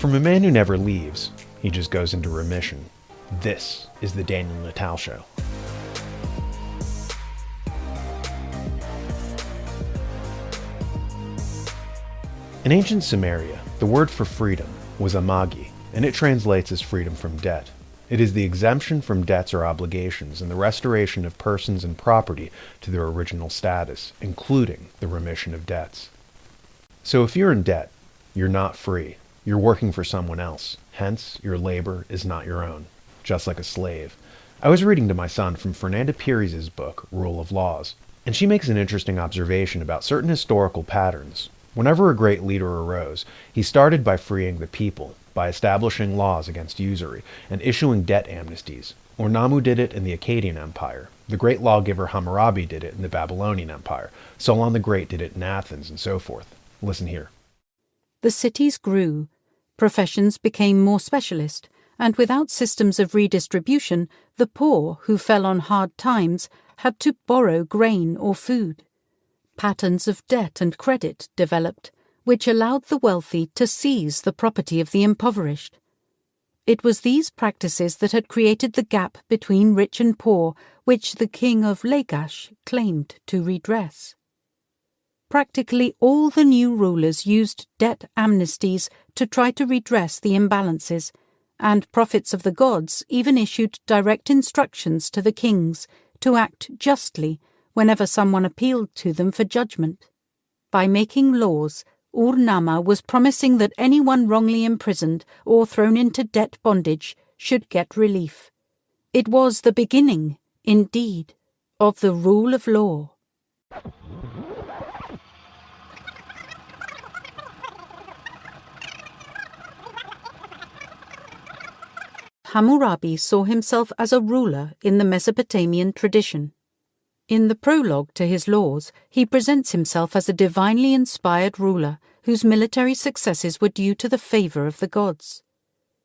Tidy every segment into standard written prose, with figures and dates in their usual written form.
From a man who never leaves, he just goes into remission. This is the Daniel Natal Show. In ancient Sumeria, the word for freedom was amagi, and it translates as freedom from debt. It is the exemption from debts or obligations and the restoration of persons and property to their original status, including the remission of debts. So if you're in debt, you're not free. You're working for someone else. Hence, your labor is not your own, just like a slave. I was reading to my son from Fernanda Pires' book, Rule of Laws, and she makes an interesting observation about certain historical patterns. Whenever a great leader arose, he started by freeing the people, by establishing laws against usury, and issuing debt amnesties. Ornamu did it in the Akkadian Empire. The great lawgiver Hammurabi did it in the Babylonian Empire. Solon the Great did it in Athens, and so forth. Listen here. The cities grew. Professions became more specialist, and without systems of redistribution, the poor, who fell on hard times, had to borrow grain or food. Patterns of debt and credit developed, which allowed the wealthy to seize the property of the impoverished. It was these practices that had created the gap between rich and poor, which the king of Lagash claimed to redress. Practically all the new rulers used debt amnesties to try to redress the imbalances, and prophets of the gods even issued direct instructions to the kings to act justly whenever someone appealed to them for judgment. By making laws, Ur-Nama was promising that anyone wrongly imprisoned or thrown into debt bondage should get relief. It was the beginning, indeed, of the rule of law. Hammurabi saw himself as a ruler in the Mesopotamian tradition. In the prologue to his laws, he presents himself as a divinely inspired ruler whose military successes were due to the favor of the gods.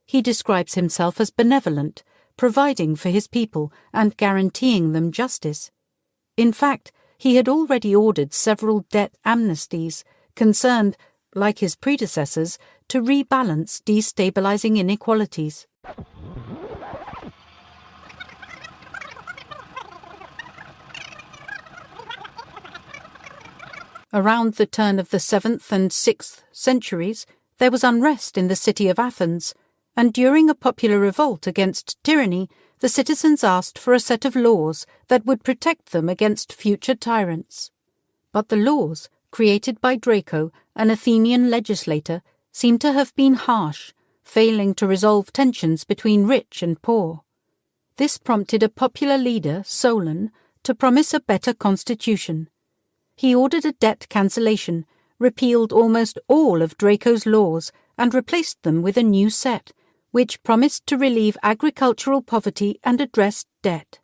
He describes himself as benevolent, providing for his people and guaranteeing them justice. In fact, he had already ordered several debt amnesties, concerned, like his predecessors, to rebalance destabilizing inequalities. Around the turn of the 7th and 6th centuries, there was unrest in the city of Athens, and during a popular revolt against tyranny, the citizens asked for a set of laws that would protect them against future tyrants. But the laws, created by Draco, an Athenian legislator, seem to have been harsh, failing to resolve tensions between rich and poor. This prompted a popular leader, Solon, to promise a better constitution. He ordered a debt cancellation, repealed almost all of Draco's laws, and replaced them with a new set, which promised to relieve agricultural poverty and address debt.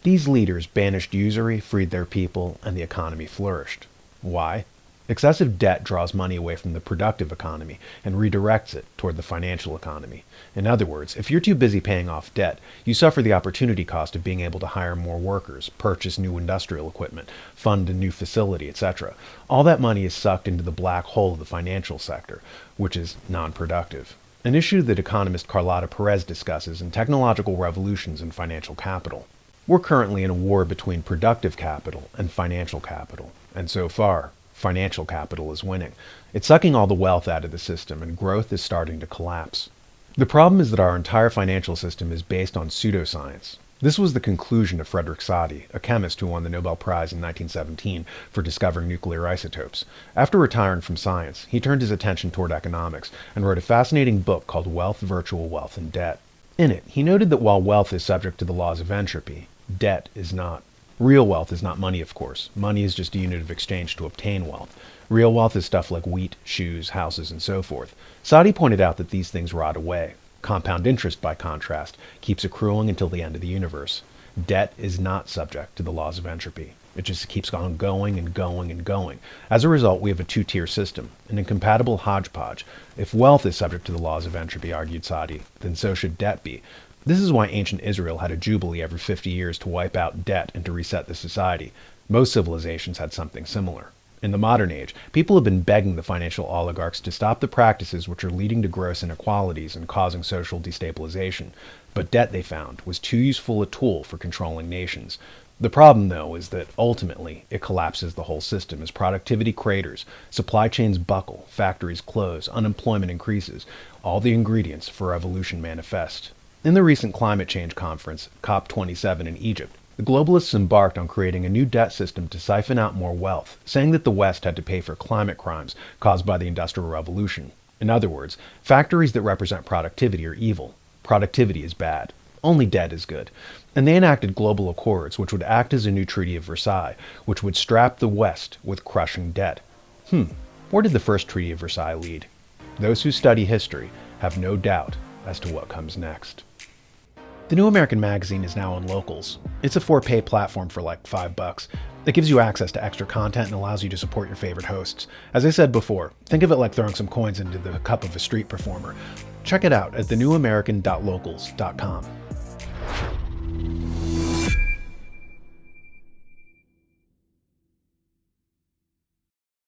These leaders banished usury, freed their people, and the economy flourished. Why? Excessive debt draws money away from the productive economy and redirects it toward the financial economy. In other words, if you're too busy paying off debt, you suffer the opportunity cost of being able to hire more workers, purchase new industrial equipment, fund a new facility, etc. All that money is sucked into the black hole of the financial sector, which is non-productive. An issue that economist Carlota Perez discusses in Technological Revolutions in Financial Capital. We're currently in a war between productive capital and financial capital, and so far, financial capital is winning. It's sucking all the wealth out of the system, and growth is starting to collapse. The problem is that our entire financial system is based on pseudoscience. This was the conclusion of Frederick Soddy, a chemist who won the Nobel Prize in 1917 for discovering nuclear isotopes. After retiring from science, he turned his attention toward economics and wrote a fascinating book called Wealth, Virtual Wealth, and Debt. In it, he noted that while wealth is subject to the laws of entropy, debt is not. Real wealth is not money, of course. Money is just a unit of exchange to obtain wealth. Real wealth is stuff like wheat, shoes, houses, and so forth. Soddy pointed out that these things rot away. Compound interest, by contrast, keeps accruing until the end of the universe. Debt is not subject to the laws of entropy. It just keeps on going and going and going. As a result, we have a two-tier system, an incompatible hodgepodge. If wealth is subject to the laws of entropy, argued Soddy, then so should debt be. This is why ancient Israel had a jubilee every 50 years to wipe out debt and to reset the society. Most civilizations had something similar. In the modern age, people have been begging the financial oligarchs to stop the practices which are leading to gross inequalities and causing social destabilization. But debt, they found, was too useful a tool for controlling nations. The problem, though, is that ultimately it collapses the whole system as productivity craters, supply chains buckle, factories close, unemployment increases. All the ingredients for revolution manifest. In the recent climate change conference, COP27 in Egypt, the globalists embarked on creating a new debt system to siphon out more wealth, saying that the West had to pay for climate crimes caused by the Industrial Revolution. In other words, factories that represent productivity are evil. Productivity is bad. Only debt is good. And they enacted global accords which would act as a new Treaty of Versailles, which would strap the West with crushing debt. Where did the first Treaty of Versailles lead? Those who study history have no doubt as to what comes next. The New American Magazine is now on Locals. It's a for-pay platform for like $5. It gives you access to extra content and allows you to support your favorite hosts. As I said before, think of it like throwing some coins into the cup of a street performer. Check it out at thenewamerican.locals.com.